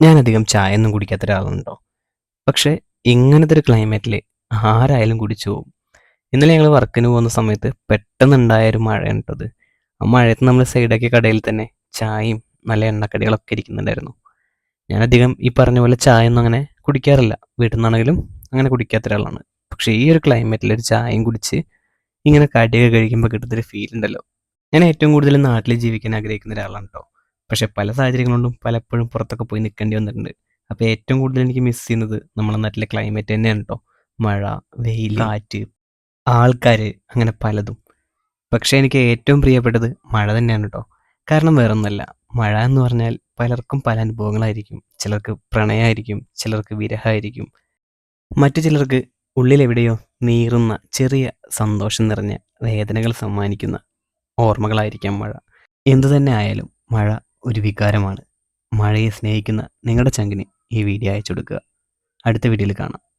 ഞാനധികം ചായയൊന്നും കുടിക്കാത്ത ഒരാളാണ് ട്ടോ. പക്ഷേ ഇങ്ങനത്തെ ഒരു ക്ലൈമറ്റില് ആരായാലും കുടിച്ചു പോവും. ഇന്നലെ ഞങ്ങള് വർക്കിന് പോകുന്ന സമയത്ത് പെട്ടെന്നുണ്ടായ ഒരു മഴയാണ് ട്ടോ ഇത്. ആ മഴയത്ത് നമ്മള് സൈഡാക്കിയ കടയിൽ തന്നെ ചായയും നല്ല എണ്ണക്കടികളൊക്കെ ഇരിക്കുന്നുണ്ടായിരുന്നു. ഞാനധികം ഈ പറഞ്ഞ പോലെ ചായയൊന്നും അങ്ങനെ കുടിക്കാറില്ല. വീട്ടിൽ നിന്നാണെങ്കിലും അങ്ങനെ കുടിക്കാത്ത ഒരാളാണ്. പക്ഷേ ഈ ഒരു ക്ലൈമറ്റിൽ ഒരു ചായയും കുടിച്ച് ഇങ്ങനെ കടിയൊക്കെ കഴിക്കുമ്പോൾ കിട്ടുന്നൊരു ഫീൽ ഉണ്ടല്ലോ. ഞാൻ ഏറ്റവും കൂടുതൽ നാട്ടിൽ ജീവിക്കാൻ ആഗ്രഹിക്കുന്ന ഒരാളാണ് ട്ടോ. പക്ഷേ പല സാഹചര്യങ്ങൾ കൊണ്ടും പലപ്പോഴും പുറത്തൊക്കെ പോയി നിൽക്കേണ്ടി വന്നിട്ടുണ്ട്. അപ്പോൾ ഏറ്റവും കൂടുതൽ എനിക്ക് മിസ് ചെയ്യുന്നത് നമ്മുടെ നാട്ടിലെ ക്ലൈമറ്റ് തന്നെയാണ് ട്ടോ. മഴ, വെയിൽ, കാറ്റ്, ആൾക്കാര് അങ്ങനെ പലതും. പക്ഷേ എനിക്ക് ഏറ്റവും പ്രിയപ്പെട്ടത് മഴ തന്നെയാണ് ട്ടോ. കാരണം വേറൊന്നുമല്ല. മഴ എന്ന് പറഞ്ഞാൽ പലർക്കും പല അനുഭവങ്ങളായിരിക്കും. ചിലർക്ക് പ്രണയമായിരിക്കും, ചിലർക്ക് വിരഹമായിരിക്കും, മറ്റു ചിലർക്ക് ഉള്ളിലെവിടെയോ നീറുന്ന ചെറിയ സന്തോഷം നിറഞ്ഞ വേദനകൾ സമ്മാനിക്കുന്ന ഓർമ്മകളായിരിക്കാം മഴ. എന്തുതന്നെ ആയാലും മഴ ഒരു വികാരമാണ്. മഴയെ സ്നേഹിക്കുന്ന നിങ്ങളുടെ ചങ്കിന് ഈ വീഡിയോ അയച്ചു കൊടുക്കുക. അടുത്ത വീഡിയോയിൽ കാണാം.